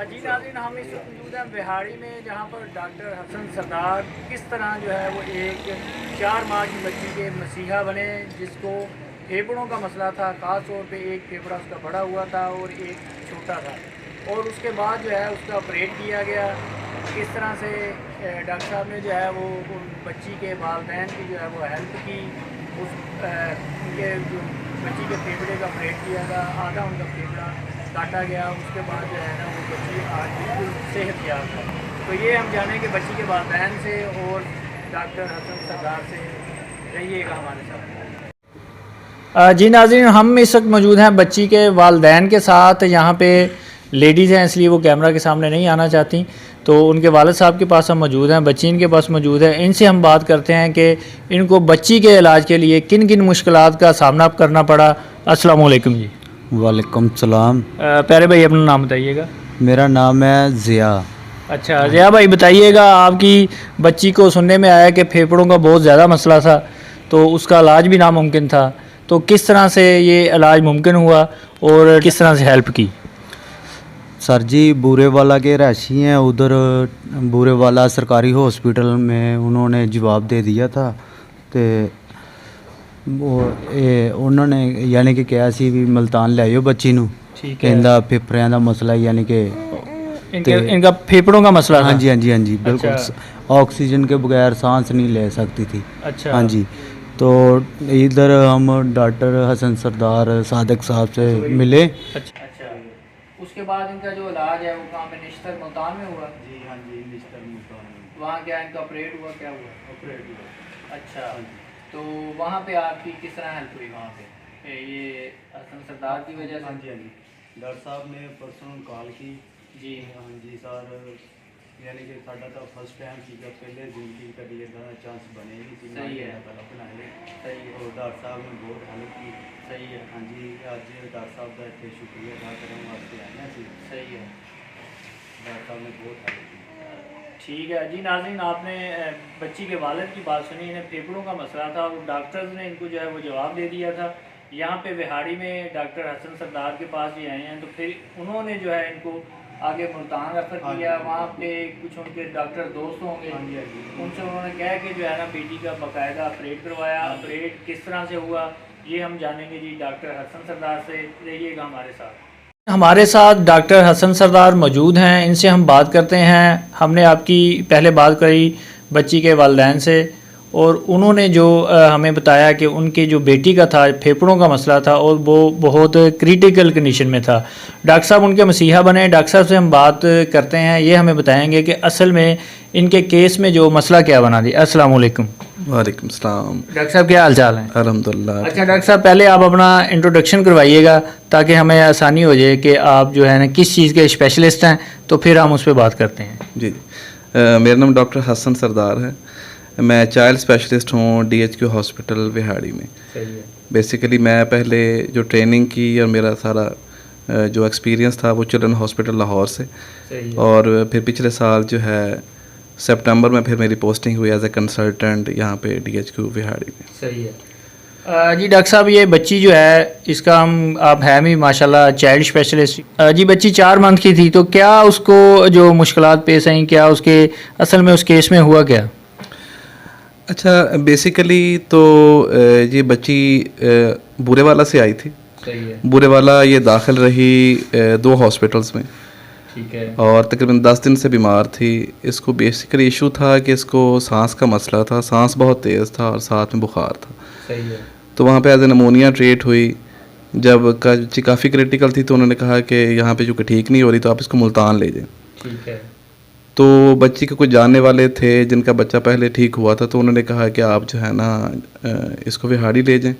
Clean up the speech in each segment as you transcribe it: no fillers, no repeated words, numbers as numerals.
جی ناظرین، ہم اس وقت موجود ہیں بہاڑی میں، جہاں پر ڈاکٹر حسن سردار کس طرح جو ہے وہ ایک 4 ماہ کی بچی کے مسیحا بنے، جس کو پھیپھڑوں کا مسئلہ تھا، خاص طور پہ ایک پھیپھڑا اس کا بڑا ہوا تھا اور ایک چھوٹا تھا، اور اس کے بعد جو ہے اس کا آپریٹ کیا گیا۔ کس طرح سے ڈاکٹر صاحب نے جو ہے وہ ان بچی کے والدین کی جو ہے وہ ہیلپ کی، اس ان کے جو بچی کے پھیپھڑے کا آپریٹ کیا گیا، آدھا ان کا پھیپھڑا کاٹا گیا، اس کے بعد جو ہے نا وہ بچی آج بالکل صحت یاب ہے۔ تو یہ ہم جانیں کہ بچی کے والدین سے اور ڈاکٹر حسن سردار سے، رہیے گا ہمارے ساتھ۔ جی ناظرین، ہم اس وقت موجود ہیں بچی کے والدین کے ساتھ۔ یہاں پہ لیڈیز ہیں، اس لیے وہ کیمرہ کے سامنے نہیں آنا چاہتی، تو ان کے والد صاحب کے پاس ہم موجود ہیں، بچی ان کے پاس موجود ہے۔ ان سے ہم بات کرتے ہیں کہ ان کو بچی کے علاج کے لیے کن کن مشکلات کا سامنا کرنا پڑا۔ السلام علیکم جی۔ وعلیکم السلام۔ پیارے بھائی اپنا نام بتائیے گا۔ میرا نام ہے ضیاء۔ اچھا ضیاء بھائی، بتائیے گا، آپ کی بچی کو سننے میں آیا کہ پھیپھڑوں کا بہت زیادہ مسئلہ تھا، تو اس کا علاج بھی ناممکن تھا، تو کس طرح سے یہ علاج ممکن ہوا اور کس طرح سے ہیلپ کی؟ سر جی، بورے والا کے رہائشی ہیں، ادھر بورے والا سرکاری ہاسپٹل میں انہوں نے جواب دے دیا تھا، تو انہوں نے یعنی کہ کیا سی بھی ملتان لے آؤ بچی نو، کہندا پھیپھڑیاں دا مسئلہ، یعنی کہ ان کا پھیپھڑوں کا مسئلہ تھا۔ ہاں جی ہاں جی ہاں جی بالکل، آکسیجن کے بغیر سانس نہیں لے سکتی تھی۔ اچھا ہاں جی، تو ادھر ہم ڈاکٹر حسن سردار صادق صاحب سے ملے۔ اچھا، اس کے بعد ان کا جو علاج ہے وہ کہاں پہ، نشتر ملتان میں ہوا؟ جی ہاں جی، نشتر ملتان میں۔ وہاں کیا ان کا آپریٹ ہوا، کیا ہوا؟ آپریٹ ہوا۔ اچھا، تو وہاں پہ آپ کی کس طرح ہیلپ ہوئی وہاں پہ؟ یہ حسن سردار کی وجہ سے؟ ہاں جی ہاں جی، ڈاکٹر صاحب نے پرسوں کال کی جی۔ ہاں جی سر، یعنی کہ ساڈا تو فرسٹ ٹائم سی، جب پہلے زندگی کبھی اتنا چانس بنے نہیں سی، صحیح ہے، پہلا بنائے۔ صحیح ہے، اور ڈاکٹر صاحب نے بہت ہیلپ کی۔ صحیح ہے، ہاں جی، اج ڈاکٹر صاحب کا اتنے شکریہ ادا کرنے واسطے آئے ہیں سی۔ صحیح ہے، ڈاکٹر صاحب نے بہت ہیلپ کی۔ ٹھیک ہے جی ناظرین، آپ نے بچی کے والد کی بات سنی، انہیں پھیپھڑوں کا مسئلہ تھا، اور ڈاکٹرز نے ان کو جو ہے وہ جواب دے دیا تھا۔ یہاں پہ بہاڑی میں ڈاکٹر حسن سردار کے پاس بھی آئے ہیں، تو پھر انہوں نے جو ہے ان کو آگے ملتان ریفر کیا۔ وہاں پہ کچھ ان کے ڈاکٹر دوست ہوں گے، ان سے انہوں نے کہا کہ جو ہے نا بیٹی کا باقاعدہ آپریٹ کروایا۔ آپریٹ کس طرح سے ہوا یہ ہم جانیں گے جی ڈاکٹر حسن سردار سے، رہیے گا ہمارے ساتھ۔ ہمارے ساتھ ڈاکٹر حسن سردار موجود ہیں، ان سے ہم بات کرتے ہیں۔ ہم نے آپ کی پہلے بات کری بچی کے والدین سے، اور انہوں نے جو ہمیں بتایا کہ ان کی جو بیٹی کا تھا، پھیپھڑوں کا مسئلہ تھا، اور وہ بہت کریٹیکل کنڈیشن میں تھا۔ ڈاکٹر صاحب ان کے مسیحا بنے۔ ڈاکٹر صاحب سے ہم بات کرتے ہیں، یہ ہمیں بتائیں گے کہ اصل میں ان کے کیس میں جو مسئلہ کیا بنا دی۔ السلام علیکم۔ وعلیکم السلام۔ ڈاکٹر صاحب کیا حال چال ہیں؟ الحمدللہ۔ اچھا ڈاکٹر صاحب، پہلے آپ اپنا انٹروڈکشن کروائیے گا تاکہ ہمیں آسانی ہو جائے کہ آپ جو ہے نا کس چیز کے اسپیشلسٹ ہیں، تو پھر ہم اس پہ بات کرتے ہیں۔ جی، میرا نام ڈاکٹر حسن سردار ہے، میں چائلڈ اسپیشلسٹ ہوں DHQ ہاسپٹل بہاڑی میں۔ صحیح ہے۔ بیسیکلی میں پہلے جو ٹریننگ کی اور میرا سارا جو ایکسپیرینس تھا وہ چلڈرن ہاسپٹل لاہور سے، اور پھر پچھلے سال جو ہے سپٹمبر میں پھر میری پوسٹنگ ہوئی ایز اے کنسلٹنٹ یہاں پہ DHQ بہاڑی میں۔ صحیح ہے جی۔ ڈاکٹر صاحب یہ بچی جو ہے، اس کا آپ ہیں بھی ماشاءاللہ چائلڈ اسپیشلسٹ جی، بچی 4 منتھ کی تھی، تو کیا اس کو جو مشکلات پیش آئیں، کیا اس کے اصل میں اس کیس میں ہوا کیا؟ اچھا، بیسیکلی تو یہ بچی بورے والا سے آئی تھی۔ صحیح ہے۔ بورے والا یہ داخل رہی 2 ہاسپٹلس میں، ٹھیک ہے، اور تقریباً 10 دن سے بیمار تھی۔ اس کو بیسیکلی ایشو تھا کہ اس کو سانس کا مسئلہ تھا، سانس بہت تیز تھا اور ساتھ میں بخار تھا۔ صحیح ہے۔ تو وہاں پہ ایز اے نمونیا ٹریٹ ہوئی۔ جب کافی کریٹیکل تھی تو انہوں نے کہا کہ یہاں پہ جو کہ ٹھیک نہیں ہو رہی تو آپ اس کو ملتان لے جائیں۔ ٹھیک ہے۔ تو بچی کے کچھ جاننے والے تھے جن کا بچہ پہلے ٹھیک ہوا تھا، تو انہوں نے کہا کہ آپ جو ہے نا اس کو بہاڑی لے جائیں،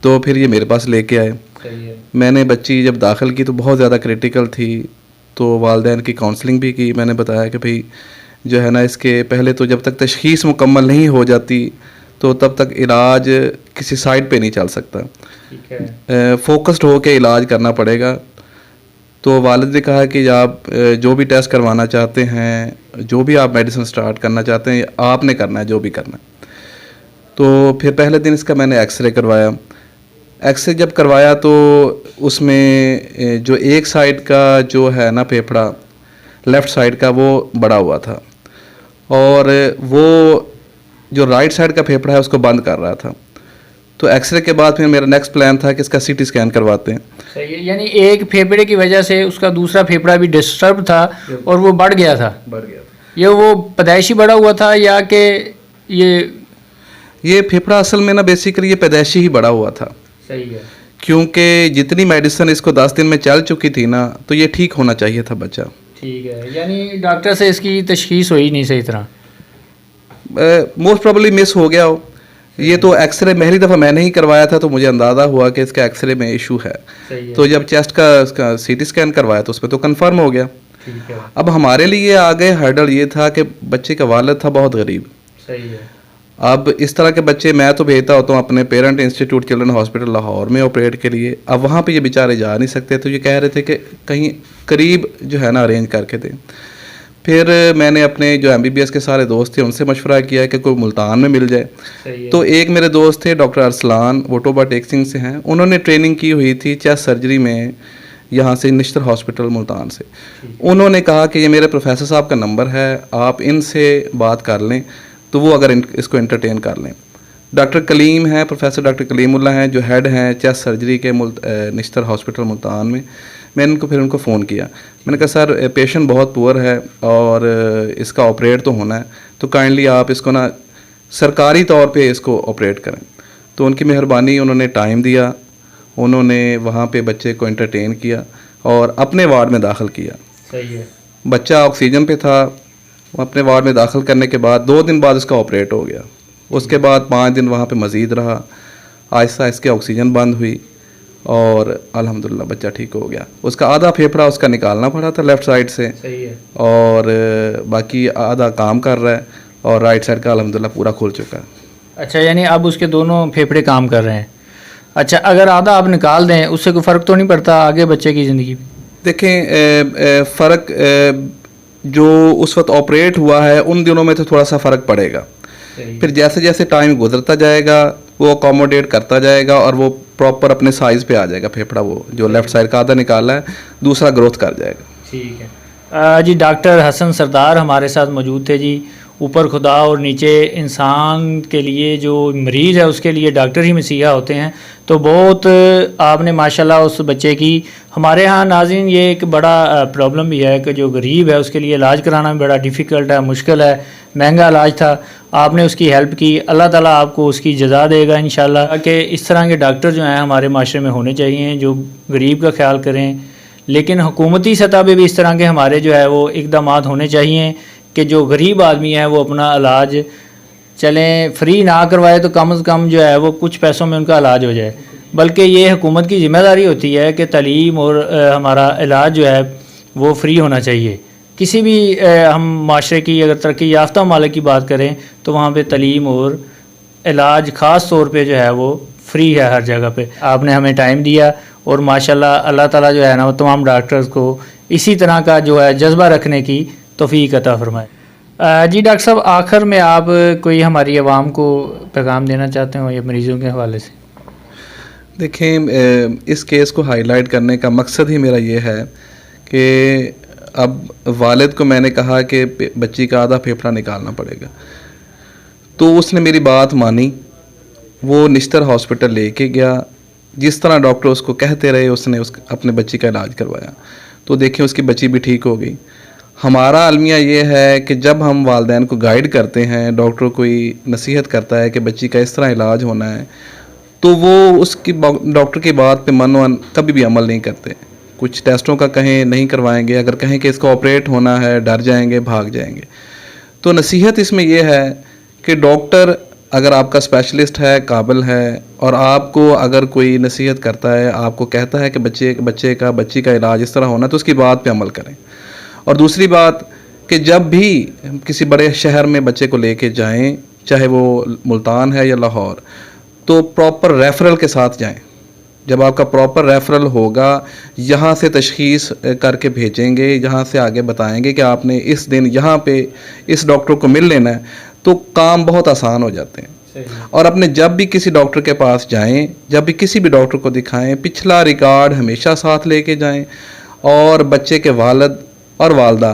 تو پھر یہ میرے پاس لے کے آئے۔ صحیح ہے۔ میں نے بچی جب داخل کی تو بہت زیادہ کریٹیکل تھی، تو والدین کی کاؤنسلنگ بھی کی۔ میں نے بتایا کہ بھئی جو ہے نا اس کے پہلے تو جب تک تشخیص مکمل نہیں ہو جاتی تو تب تک علاج کسی سائڈ پہ نہیں چل سکتا، ٹھیک ہے، فوکسڈ ہو کے علاج کرنا پڑے گا۔ تو والد نے کہا کہ آپ جو بھی ٹیسٹ کروانا چاہتے ہیں، جو بھی آپ میڈیسن سٹارٹ کرنا چاہتے ہیں، آپ نے کرنا ہے جو بھی کرنا ہے۔ تو پھر پہلے دن اس کا میں نے ایکس رے کروایا۔ ایکس رے جب کروایا تو اس میں جو ایک سائڈ کا جو ہے نا پھیپھڑا लेफ़्ट साइड का वो बड़ा हुआ था, और वो जो राइट साइड का फेफड़ा है उसको बंद कर रहा था। तो एक्सरे के बाद फिर मेरा नेक्स्ट प्लान था कि इसका सीटी स्कैन करवाते हैं। सही है, यानी एक फेफड़े की वजह से उसका दूसरा फेफड़ा भी डिस्टर्ब था और वो बढ़ गया था। ये वो पैदाइशी बढ़ा हुआ था या कि ये फेफड़ा असल में ना बेसिकली ये पैदाइशी ही बढ़ा हुआ था। सही है, क्योंकि जितनी मेडिसिन इसको 10 दिन में चल चुकी थी ना, तो ये ठीक होना चाहिए था बच्चा। ठीक है, यानी डॉक्टर से इसकी तशखीस हुई नहीं सही तरह। मोस्ट प्रोबेबली मिस हो गया हो। ये तो एक्सरे पहली दफ़ा मैंने ही करवाया था, तो मुझे अंदाज़ा हुआ कि इसका एक्सरे में इशू है। तो जब चेस्ट का इसका सीटी स्कैन करवाया तो उसमें तो कंफर्म हो गया। ठीक है, अब हमारे लिए आगे हर्डल ये था कि बच्चे का वालिद था बहुत गरीब। सही है। अब इस तरह के बच्चे मैं तो भेजता होता हूँ अपने parent institute children hospital Lahore में ऑपरेट के लिए। अब वहाँ पे ये बेचारे जा नहीं सकते, तो ये कह रहे थे कि कहीं करीब जो है ना अरेंज करके दें। फिर मैंने अपने जो MBBS के सारे दोस्त थे उनसे मशवरा किया कि कोई मुल्तान में मिल जाए। तो एक मेरे दोस्त थे डॉक्टर अरसलान, वो टोबा टेक्सिंग से हैं। उन्होंने ट्रेनिंग की हुई थी चेस्ट सर्जरी में यहाँ से निश्तर हॉस्पिटल मुल्तान से। उन्होंने कहा कि ये मेरे प्रोफेसर साहब का नंबर है, आप इनसे बात कर लें, तो वो अगर इसको एंटरटेन कर लें। डॉक्टर कलीम हैं, प्रोफेसर डॉक्टर कलीमुल्लाह हैं, जो हेड हैं चेस्ट सर्जरी के निश्तर हॉस्पिटल मुल्तान में। मैंने उनको फ़ोन किया, मैंने कहा सर पेशेंट बहुत पुअर है और इसका ऑपरेट तो होना है, तो काइंडली आप इसको ना सरकारी तौर पे इसको ऑपरेट करें। तो उनकी मेहरबानी, उन्होंने टाइम दिया, उन्होंने वहाँ पे बच्चे को एंटरटेन किया और अपने वार्ड में दाखिल किया। सही है, बच्चा ऑक्सीजन पे था। अपने वार्ड में दाखिल करने के बाद 2 दिन बाद उसका ऑपरेट हो गया। उसके बाद 5 दिन वहाँ पे मज़ीद रहा। आहिस्ता इसकी ऑक्सीजन बंद हुई और अल्हम्दुलिल्लाह बच्चा ठीक हो गया। उसका आधा फेफड़ा उसका निकालना पड़ा था लेफ़्ट साइड से। सही है, और बाकी आधा काम कर रहा है और राइट साइड का अल्हम्दुलिल्लाह पूरा खुल चुका है। अच्छा, यानी अब उसके दोनों फेफड़े काम कर रहे हैं। अच्छा, अगर आधा आप निकाल दें उससे कोई फ़र्क तो नहीं पड़ता आगे बच्चे की ज़िंदगी में? देखें फ़र्क जो उस वक्त ऑपरेट हुआ है उन दिनों में तो थोड़ा सा फ़र्क पड़ेगा। फिर जैसे जैसे टाइम गुजरता जाएगा वो अकोमोडेट करता जाएगा और वो प्रॉपर अपने साइज़ पे आ जाएगा फेफड़ा। वो जो लेफ़्ट साइड का आधा निकाला है दूसरा ग्रोथ कर जाएगा। ठीक है जी। डॉक्टर हसन सरदार हमारे साथ मौजूद थे जी। ऊपर खुदा और नीचे इंसान के लिए जो मरीज़ है उसके लिए डॉक्टर ही मसीहा होते हैं। तो बहुत आपने माशाल्लाह उस बच्चे की, हमारे यहाँ नाज़रीन ये एक बड़ा प्रॉब्लम भी है कि जो गरीब है उसके लिए इलाज कराना भी बड़ा डिफ़िकल्ट है, मुश्किल है, महंगा इलाज था। आपने उसकी हेल्प की, अल्लाह ताला आपको उसकी जज़ा देगा इंशाल्लाह। कि इस तरह के डॉक्टर जो हैं हमारे माशरे में होने चाहिए जो गरीब का ख्याल करें। लेकिन हुकूमती सतह पे भी इस तरह के हमारे जो है वो इक़दामात होने चाहिए कि जो गरीब आदमी है वो अपना इलाज चलें फ्री ना करवाए तो कम से कम जो है वो कुछ पैसों में उनका इलाज हो जाए। बल्कि ये हुकूमत की ज़िम्मेदारी होती है कि तालीम और हमारा इलाज जो है वो फ्री होना चाहिए। किसी भी हम माशरे की अगर तरक्की याफ्ता मालिक की बात करें तो वहाँ पे तालीम और इलाज ख़ास तौर पे जो है वो फ्री है हर जगह पे। आपने हमें टाइम दिया और माशाल्लाह अल्लाह ताला जो है ना वो तमाम डॉक्टर्स को इसी तरह का जो है जज्बा रखने की तौफीक अता फरमाए। जी डॉक्टर साहब, आखिर में आप कोई हमारी आवाम को पैगाम देना चाहते हो या मरीज़ों के हवाले से? देखें, इस केस को हाईलाइट करने का मकसद ही मेरा ये है कि अब वालिद को मैंने कहा कि बच्ची का आधा फेफड़ा निकालना पड़ेगा, तो उसने मेरी बात मानी। वो निश्तर हॉस्पिटल लेके गया, जिस तरह डॉक्टर उसको कहते रहे उसने अपने बच्ची का इलाज करवाया। तो देखिए उसकी बच्ची भी ठीक हो गई। हमारा अलमिया ये है कि जब हम वालिदैन को गाइड करते हैं, डॉक्टर कोई नसीहत करता है कि बच्ची का इस तरह इलाज होना है, तो वो उसकी डॉक्टर की बात पे मन कभी भी अमल नहीं करते। कुछ टेस्टों का कहें नहीं करवाएंगे, अगर कहें कि इसका ऑपरेट होना है डर जाएंगे, भाग जाएंगे। तो नसीहत इसमें यह है कि डॉक्टर अगर आपका स्पेशलिस्ट है, काबिल है, और आपको अगर कोई नसीहत करता है, आपको कहता है कि बच्ची का इलाज इस तरह होना, तो उसकी बात पे अमल करें। और दूसरी बात कि जब भी किसी बड़े शहर में बच्चे को लेके जाएं, चाहे वो मुल्तान है या लाहौर, तो प्रॉपर रेफरल के साथ जाएं। जब आपका प्रॉपर रेफरल होगा, यहाँ से तशखीस करके भेजेंगे, यहाँ से आगे बताएंगे कि आपने इस दिन यहाँ पे इस डॉक्टर को मिल लेना है, तो काम बहुत आसान हो जाते हैं। और अपने जब भी किसी डॉक्टर के पास जाएं, जब भी किसी भी डॉक्टर को दिखाएं, पिछला रिकॉर्ड हमेशा साथ लेके जाएं। और बच्चे के वालिद और वालदा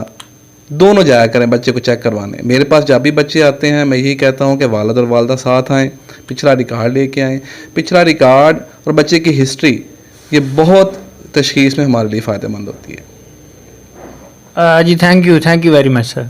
दोनों जाया करें बच्चे को चेक करवाने। मेरे पास जब भी बच्चे आते हैं मैं यही कहता हूँ कि वालिद और वालदा साथ आएँ, पिछला रिकॉर्ड लेके आएँ। पिछला रिकॉर्ड और बच्चे की हिस्ट्री ये बहुत तशखीस में हमारे लिए फ़ायदेमंद होती है। जी thank you very much sir.